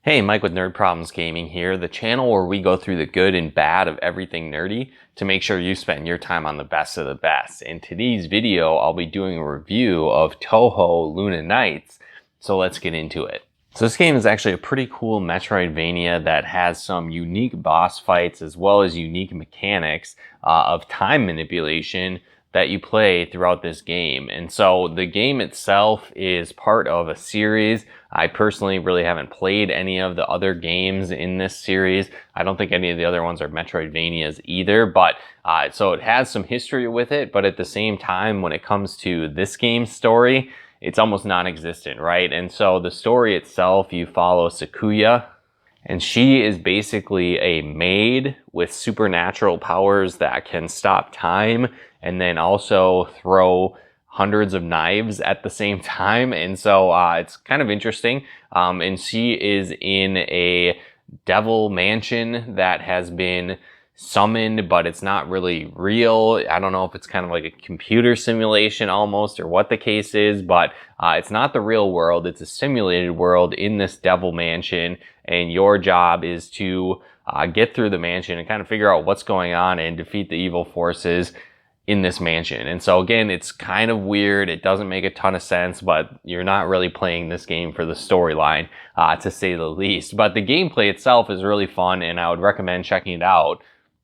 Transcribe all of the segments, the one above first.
Hey, Mike with Nerd Problems Gaming here, the channel where we go through the good and bad of everything nerdy to make sure you spend your time on the best of the best. In today's video, I'll be doing a review of Touhou Luna Nights, so let's get into it. So this game is actually a pretty cool Metroidvania that has some unique boss fights as well as unique mechanics of time manipulation that you play throughout this game. And so the game itself is part of a series. I personally really haven't played any of the other games in this series. I don't think any of the other ones are Metroidvanias either, but so it has some history with it, but at the same time, when it comes to this game's story, it's almost non-existent, right? And so the story itself, you follow Sakuya, and she is basically a maid with supernatural powers that can stop time and then also throw hundreds of knives at the same time. And so it's kind of interesting. And she is in a devil mansion that has been summoned, but it's not really real. I don't know if it's kind of like a computer simulation almost or what the case is, but it's not the real world. It's a simulated world in this devil mansion, and your job is to get through the mansion and kind of figure out what's going on and defeat the evil forces in this mansion. And so again, it's kind of weird. It doesn't make a ton of sense, but you're not really playing this game for the storyline, to say the least. But the gameplay itself is really fun, and I would recommend checking it out.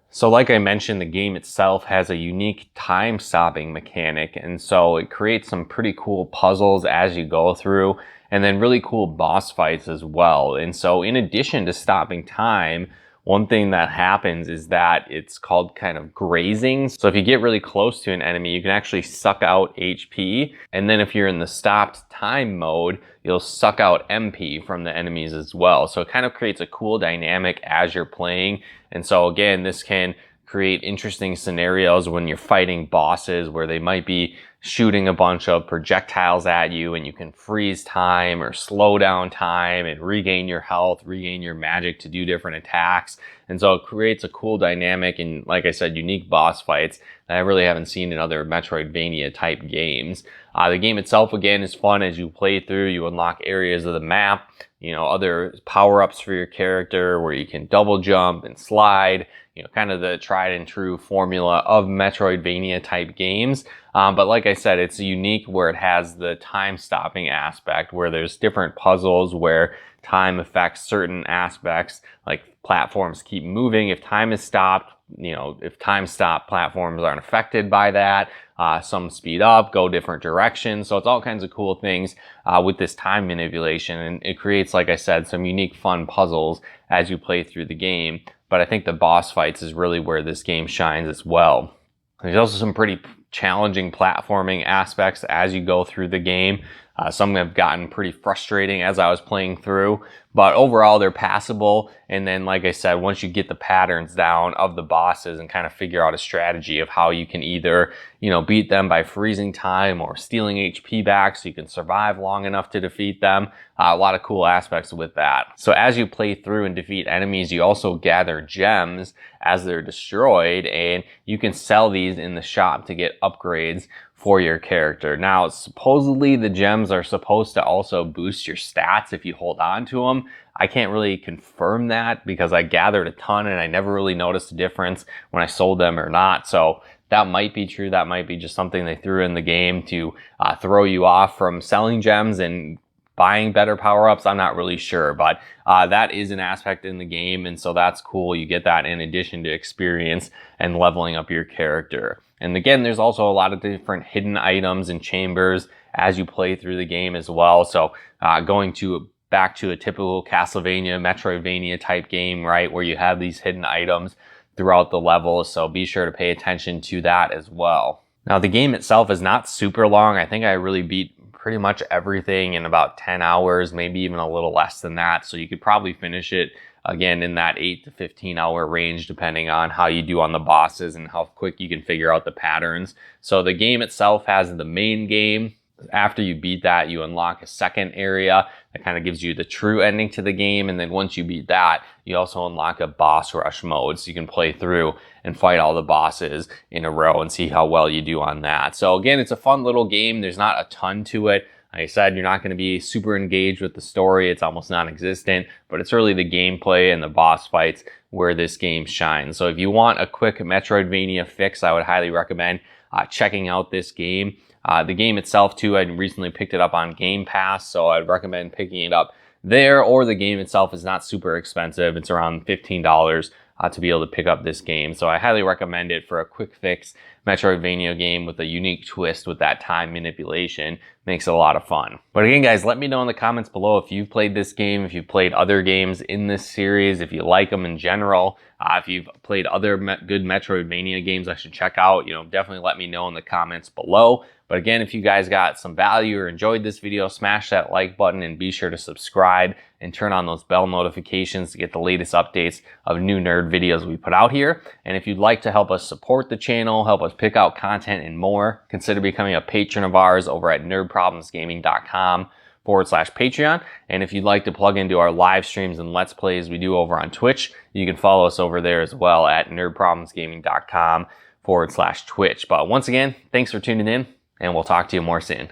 So like I mentioned, the game itself has a unique time stopping mechanic, and so it creates some pretty cool puzzles as you go through, and then really cool boss fights as well. And so in addition to stopping time, one thing that happens is that it's called kind of grazing. So if you get really close to an enemy, you can actually suck out HP. And then if you're in the stopped time mode, you'll suck out MP from the enemies as well. So it kind of creates a cool dynamic as you're playing. And so again, this can create interesting scenarios when you're fighting bosses where they might be shooting a bunch of projectiles at you, and you can freeze time or slow down time and regain your health, regain your magic to do different attacks. And so it creates a cool dynamic and, like I said, unique boss fights that I really haven't seen in other Metroidvania type games. The game itself, again, is fun. As you play through, you unlock areas of the map, other power-ups for your character where you can double jump and slide, kind of the tried and true formula of Metroidvania type games. But like I said, it's unique where it has the time stopping aspect, where there's different puzzles where time affects certain aspects, like platforms keep moving. If time is stopped, if time stopped, platforms aren't affected by that. Some speed up, go different directions. So it's all kinds of cool things with this time manipulation. And it creates, like I said, some unique fun puzzles as you play through the game. But I think the boss fights is really where this game shines as well. There's also some pretty challenging platforming aspects as you go through the game. Some have gotten pretty frustrating as I was playing through, but overall they're passable. And then, like I said, once you get the patterns down of the bosses and kind of figure out a strategy of how you can either, beat them by freezing time or stealing HP back so you can survive long enough to defeat them. A lot of cool aspects with that. So as you play through and defeat enemies, you also gather gems as they're destroyed, and you can sell these in the shop to get upgrades for your character. Now, supposedly the gems are supposed to also boost your stats if you hold on to them. I can't really confirm that because I gathered a ton and I never really noticed a difference when I sold them or not. So that might be true. That might be just something they threw in the game to throw you off from selling gems and buying better power-ups. I'm not really sure, but that is an aspect in the game, and so that's cool. You get that in addition to experience and leveling up your character. And again, there's also a lot of different hidden items and chambers as you play through the game as well. So going back to a typical Castlevania, Metroidvania type game, right, where you have these hidden items throughout the level. So be sure to pay attention to that as well. Now, the game itself is not super long. I think I really beat pretty much everything in about 10 hours, maybe even a little less than that. So you could probably finish it again in that 8 to 15 hour range, depending on how you do on the bosses and how quick you can figure out the patterns. So the game itself has the main game. After you beat that, you unlock a second area that kind of gives you the true ending to the game. And then once you beat that, you also unlock a boss rush mode. So you can play through and fight all the bosses in a row and see how well you do on that. So again, it's a fun little game. There's not a ton to it. Like I said, you're not going to be super engaged with the story. It's almost non-existent, but it's really the gameplay and the boss fights where this game shines. So if you want a quick Metroidvania fix, I would highly recommend checking out this game. The game itself too, I recently picked it up on Game Pass, so I'd recommend picking it up there, or the game itself is not super expensive. It's around $15 to be able to pick up this game. So I highly recommend it for a quick fix Metroidvania game with a unique twist with that time manipulation. Makes it a lot of fun. But again, guys, let me know in the comments below if you've played this game, if you've played other games in this series, if you like them in general, if you've played other good Metroidvania games I should check out, definitely let me know in the comments below. But again, if you guys got some value or enjoyed this video, smash that like button and be sure to subscribe and turn on those bell notifications to get the latest updates of new nerd videos we put out here. And if you'd like to help us support the channel, help us pick out content and more, consider becoming a patron of ours over at nerdproblemsgaming.com/Patreon. And if you'd like to plug into our live streams and Let's Plays we do over on Twitch, you can follow us over there as well at nerdproblemsgaming.com/Twitch. But once again, thanks for tuning in, and we'll talk to you more soon.